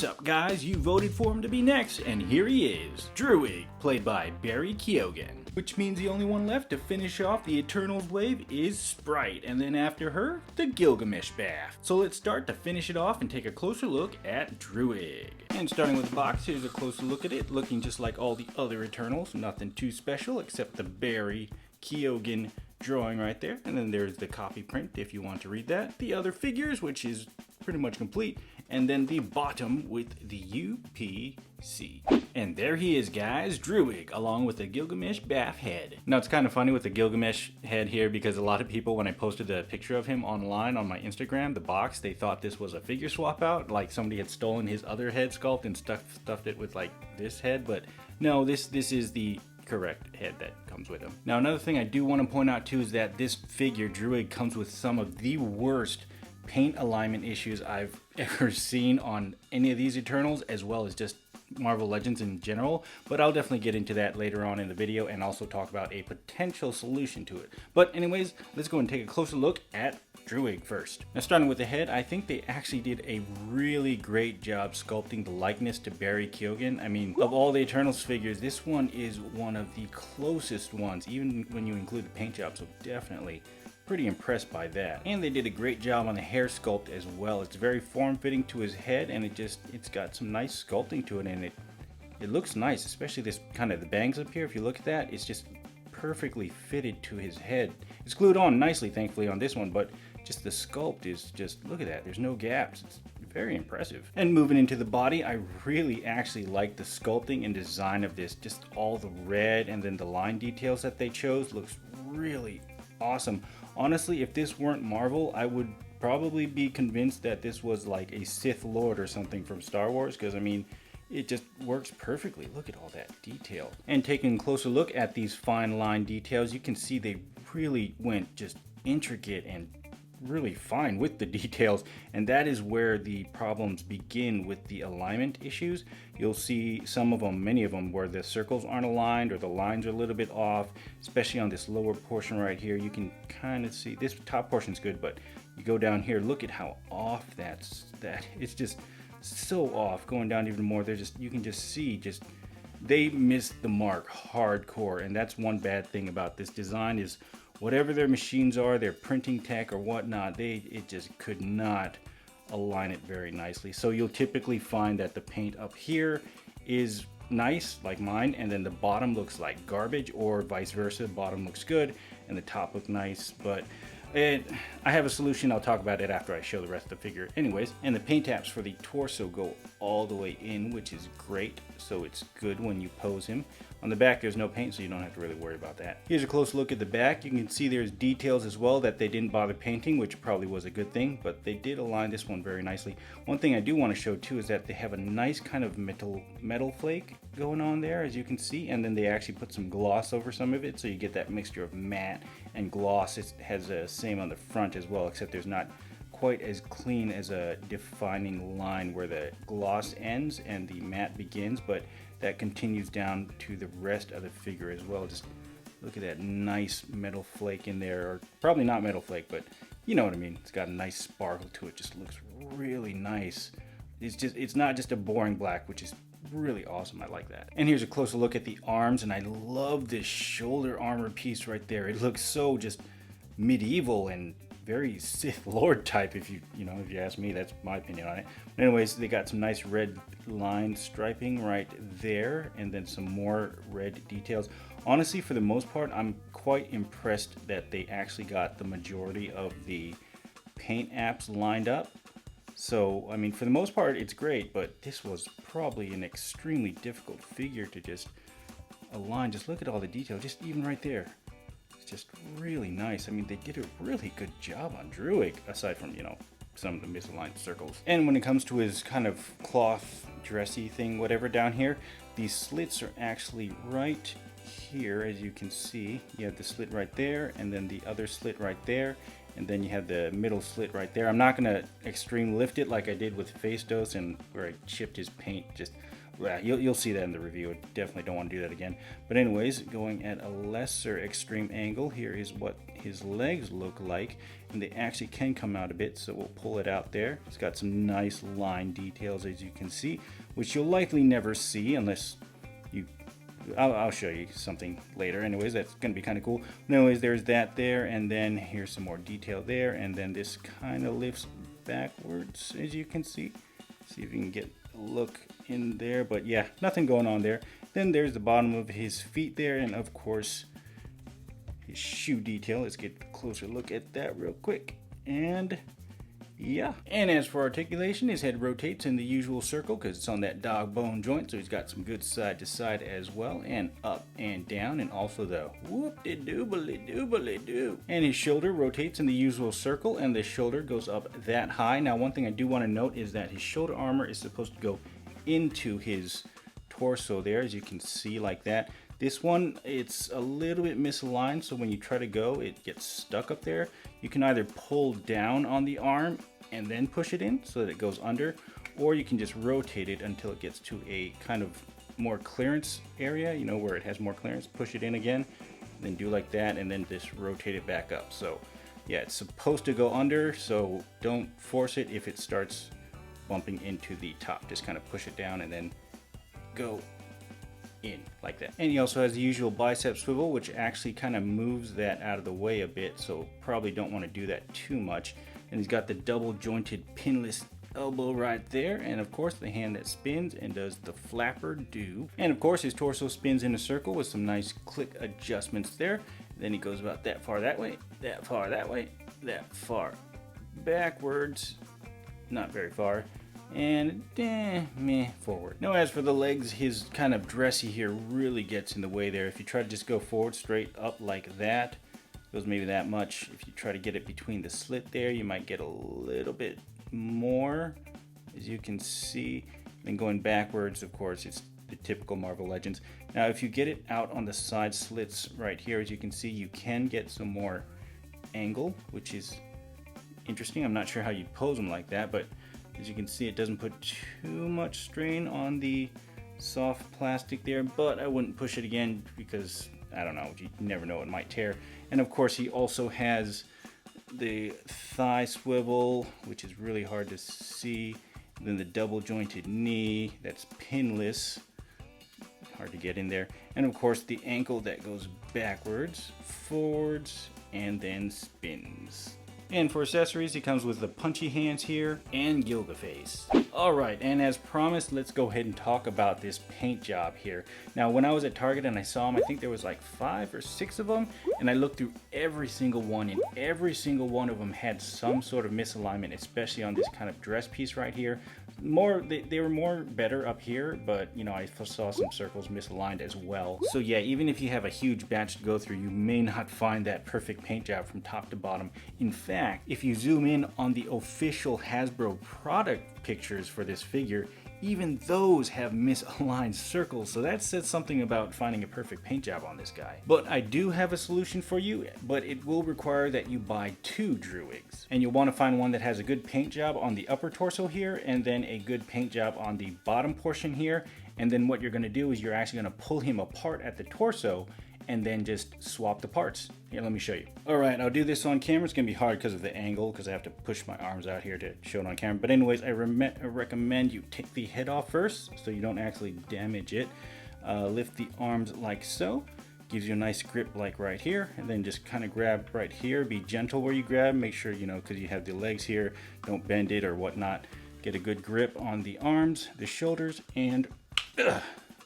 What's up, guys? You voted for him to be next, and here he is, Druig, played by Barry Keoghan. Which means the only one left to finish off the Eternals wave is Sprite, and then after her, the Gilgamesh Bath. So let's start to finish it off and take a closer look at Druig. And starting with the box, here's a closer look at it, looking just like all the other Eternals. Nothing too special except the Barry Keoghan drawing right there, and then there's the copy print if you want to read that, the other figures, which is pretty much complete, and then the bottom with the UPC. And there he is, guys, Druig, along with the Gilgamesh Bath head. Now it's kind of funny with the Gilgamesh head here because a lot of people, when I posted a picture of him online on my Instagram, the box, they thought this was a figure swap out, like somebody had stolen his other head sculpt and stuffed it with like this head, but no, this is the correct head that comes with him. Now another thing I do want to point out too is that this figure, Druig, comes with some of the worst paint alignment issues I've ever seen on any of these Eternals, as well as just Marvel Legends in general, but I'll definitely get into that later on in the video and also talk about a potential solution to it. But anyways, let's go and take a closer look at Druig first. Now starting with the head, I think they actually did a really great job sculpting the likeness to Barry Keoghan. I mean, of all the Eternals figures, this one is one of the closest ones, even when you include the paint job, so definitely pretty impressed by that. And they did a great job on the hair sculpt as well. It's very form-fitting to his head, and it's got some nice sculpting to it, and it looks nice, especially this kind of the bangs up here. If you look at that, it's just perfectly fitted to his head. It's glued on nicely, thankfully, on this one, but just the sculpt is just, look at that, there's no gaps. It's very impressive. And moving into the body, I really actually like the sculpting and design of this. Just all the red and then the line details that they chose looks really awesome. Honestly, if this weren't Marvel, I would probably be convinced that this was like a Sith Lord or something from Star Wars, because I mean, it just works perfectly. Look at all that detail. And taking a closer look at these fine line details, you can see they really went just intricate and really fine with the details, and that is where the problems begin with the alignment issues. You'll see some of them, many of them, where the circles aren't aligned or the lines are a little bit off, especially on this lower portion right here. You can kind of see this top portion's good, but you go down here, look at how off it's just so off. Going down even more, you can just see they missed the mark hardcore, and that's one bad thing about this design is whatever their machines are, their printing tech or whatnot, it just could not align it very nicely. So you'll typically find that the paint up here is nice, like mine, and then the bottom looks like garbage, or vice versa. Bottom looks good and the top looks nice, but I have a solution. I'll talk about it after I show the rest of the figure anyways. And the paint apps for the torso go all the way in, which is great, so it's good when you pose him. On the back there's no paint, so you don't have to really worry about that. Here's a close look at the back. You can see there's details as well that they didn't bother painting, which probably was a good thing, but they did align this one very nicely. One thing I do want to show too is that they have a nice kind of metal flake going on there, as you can see, and then they actually put some gloss over some of it, so you get that mixture of matte and gloss. It has the same on the front as well, except there's not quite as clean as a defining line where the gloss ends and the matte begins, but that continues down to the rest of the figure as well. Just look at that nice metal flake in there, or probably not metal flake, but you know what I mean. It's got a nice sparkle to it, just looks really nice. It's not just a boring black, which is really awesome. I like that. And here's a closer look at the arms, and I love this shoulder armor piece right there. It looks so just medieval and very Sith Lord type, if you ask me. That's my opinion on it. But anyways, they got some nice red line striping right there, and then some more red details. Honestly, for the most part, I'm quite impressed that they actually got the majority of the paint apps lined up. So, I mean, for the most part, it's great, but this was probably an extremely difficult figure to just align. Just look at all the detail, just even right there. Just really nice. I mean, they did a really good job on Druig, aside from, some of the misaligned circles. And when it comes to his kind of cloth dressy thing, whatever down here, these slits are actually right here, as you can see. You have the slit right there, and then the other slit right there, and then you have the middle slit right there. I'm not gonna extreme lift it like I did with Face Dose and where I chipped his paint just Well, you'll see that in the review. I definitely don't want to do that again. But anyways, going at a lesser extreme angle, here is what his legs look like. And they actually can come out a bit, so we'll pull it out there. It's got some nice line details, as you can see, which you'll likely never see unless you... I'll show you something later. Anyways, that's going to be kind of cool. Anyways, there's that there, and then here's some more detail there, and then this kind of lifts backwards, as you can see. See if you can get a look in there, but yeah, nothing going on there. Then there's the bottom of his feet there, and of course his shoe detail. Let's get a closer look at that real quick. And yeah, and as for articulation, his head rotates in the usual circle because it's on that dog bone joint, so he's got some good side to side as well, and up and down, and also the whoop-de-doobly-doobly-doo. And his shoulder rotates in the usual circle, and the shoulder goes up that high. Now, one thing I do want to note is that his shoulder armor is supposed to go into his torso there, as you can see, like that. This one, it's a little bit misaligned, so when you try to go, it gets stuck up there. You can either pull down on the arm and then push it in so that it goes under, or you can just rotate it until it gets to a kind of more clearance area, you know, where it has more clearance. Push it in again, then do like that, and then just rotate it back up. So yeah, it's supposed to go under, so don't force it if it starts bumping into the top. Just kind of push it down and then go in like that. And he also has the usual bicep swivel, which actually kind of moves that out of the way a bit, so probably don't want to do that too much. And he's got the double jointed pinless elbow right there, and of course the hand that spins and does the flapper do. And of course his torso spins in a circle with some nice click adjustments there. Then he goes about that far that way, that far that way, that far backwards, not very far, and forward. Now as for the legs, his kind of dressy here really gets in the way there. If you try to just go forward straight up like that, goes maybe that much. If you try to get it between the slit there, you might get a little bit more, as you can see. And going backwards, of course, it's the typical Marvel Legends. Now if you get it out on the side slits right here, as you can see, you can get some more angle, which is interesting. I'm not sure how you'd pose them like that, but as you can see, it doesn't put too much strain on the soft plastic there, but I wouldn't push it again because, I don't know, you never know, it might tear. And of course, he also has the thigh swivel, which is really hard to see. And then the double jointed knee, that's pinless, hard to get in there. And of course, the ankle that goes backwards, forwards, and then spins. And for accessories, it comes with the punchy hands here and Gilga face. Alright, and as promised, let's go ahead and talk about this paint job here. Now, when I was at Target and I saw them, I think there was like 5 or 6 of them, and I looked through every single one, and every single one of them had some sort of misalignment, especially on this kind of dress piece right here. They were more better up here, but you know, I saw some circles misaligned as well. So yeah, even if you have a huge batch to go through, you may not find that perfect paint job from top to bottom. In fact, if you zoom in on the official Hasbro product pictures for this figure, even those have misaligned circles, so that says something about finding a perfect paint job on this guy. But I do have a solution for you, but it will require that you buy 2 Druigs. And you'll want to find one that has a good paint job on the upper torso here, and then a good paint job on the bottom portion here. And then what you're going to do is you're actually going to pull him apart at the torso, and then just swap the parts. Here, let me show you. All right, I'll do this on camera. It's gonna be hard because of the angle, because I have to push my arms out here to show it on camera. But anyways, I recommend you take the head off first so you don't actually damage it. Lift the arms like so. Gives you a nice grip like right here, and then just kind of grab right here. Be gentle where you grab. Make sure, you know, because you have the legs here, don't bend it or whatnot. Get a good grip on the arms, the shoulders, and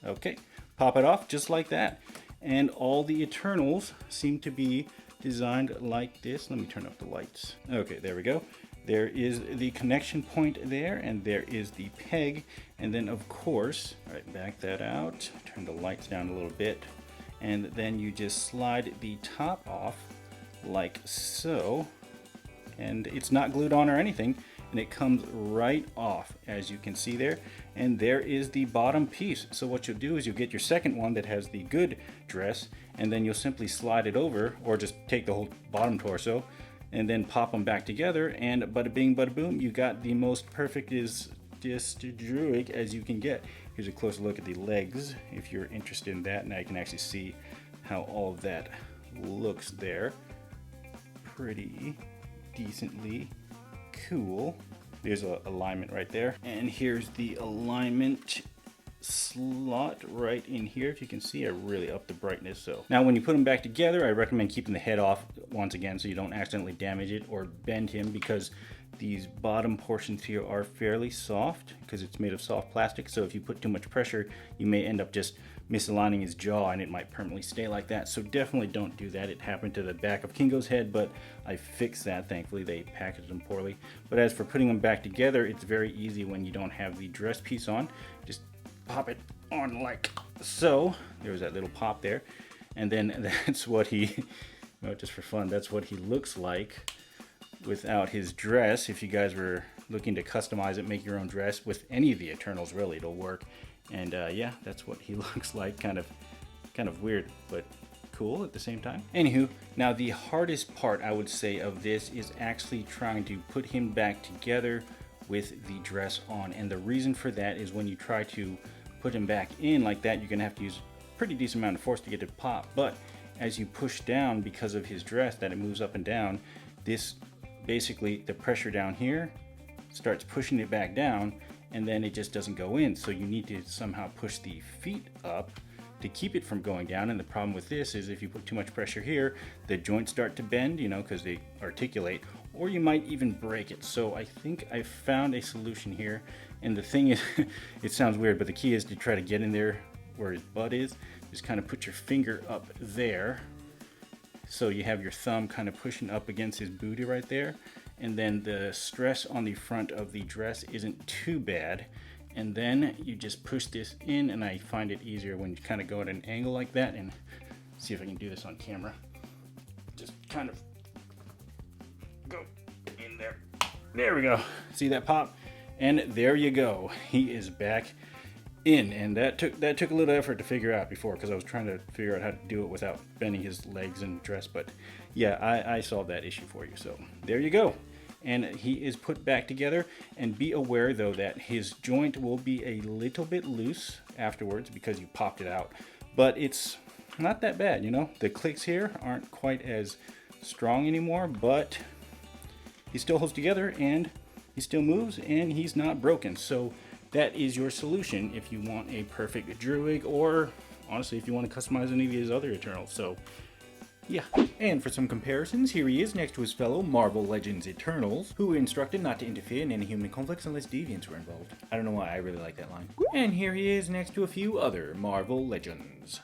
okay, pop it off just like that. And all the Eternals seem to be designed like this. Let me turn off the lights. Okay, there we go. There is the connection point there, and there is the peg. And then, of course, all right, back that out. Turn the lights down a little bit. And then you just slide the top off like so. And it's not glued on or anything. And it comes right off, as you can see there. And there is the bottom piece. So what you'll do is you'll get your second one that has the good dress, and then you'll simply slide it over, or just take the whole bottom torso and then pop them back together, and bada bing bada boom, you got the most perfect Druig as you can get. Here's a closer look at the legs if you're interested in that. Now you can actually see how all of that looks there. Pretty decently cool. There's a alignment right there, and here's the alignment slot right in here. If you can see, I really upped the brightness. So now when you put them back together, I recommend keeping the head off once again so you don't accidentally damage it or bend him, because these bottom portions here are fairly soft because it's made of soft plastic. So if you put too much pressure, you may end up just misaligning his jaw and it might permanently stay like that. So definitely don't do that. It happened to the back of Kingo's head, but I fixed that. Thankfully, they packaged them poorly. But as for putting them back together, it's very easy when you don't have the dress piece on. Just pop it on like so. There's that little pop there. And then that's what he, well, just for fun, that's what he looks like without his dress. If you guys were looking to customize it, make your own dress with any of the Eternals, really, it'll work. And yeah, that's what he looks like. Kind of weird, but cool at the same time. Anywho, now the hardest part, I would say, of this is actually trying to put him back together with the dress on. And the reason for that is when you try to put him back in like that, you're gonna have to use a pretty decent amount of force to get it to pop. But as you push down, because of his dress, that it moves up and down, this basically, the pressure down here starts pushing it back down, and then it just doesn't go in. So you need to somehow push the feet up to keep it from going down. And the problem with this is if you put too much pressure here, the joints start to bend, you know, because they articulate, or you might even break it. So I think I found a solution here. And the thing is, it sounds weird, but the key is to try to get in there where his butt is. Just kind of put your finger up there. So you have your thumb kind of pushing up against his booty right there. And then the stress on the front of the dress isn't too bad. And then you just push this in, and I find it easier when you kind of go at an angle like that. And see if I can do this on camera. Just kind of go in there. There we go. See that pop? And there you go. He is back in, and that took a little effort to figure out before, because I was trying to figure out how to do it without bending his legs and dress. But yeah, I solved that issue for you. So there you go. And he is put back together. And be aware though that his joint will be a little bit loose afterwards because you popped it out, but it's not that bad, you know. The clicks here aren't quite as strong anymore, but he still holds together and he still moves and he's not broken. So that is your solution if you want a perfect Druig, or honestly if you want to customize any of his other Eternals. So yeah. And for some comparisons, here he is next to his fellow Marvel Legends Eternals, who were instructed not to interfere in any human conflicts unless deviants were involved. I don't know why, I really like that line. And here he is next to a few other Marvel Legends.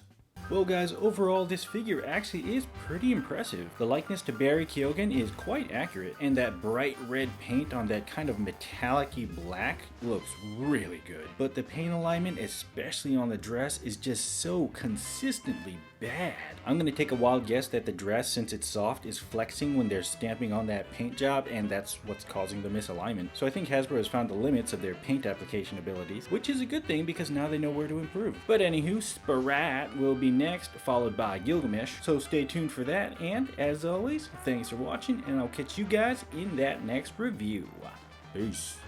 Well guys, overall this figure actually is pretty impressive. The likeness to Barry Keoghan is quite accurate, and that bright red paint on that kind of metallic-y black looks really good. But the paint alignment, especially on the dress, is just so consistently bad. I'm gonna take a wild guess that the dress, since it's soft, is flexing when they're stamping on that paint job, and that's what's causing the misalignment. So I think Hasbro has found the limits of their paint application abilities, which is a good thing because now they know where to improve. But anywho, Sprat will be next, followed by Gilgamesh, so stay tuned for that. And as always, thanks for watching, and I'll catch you guys in that next review. Peace.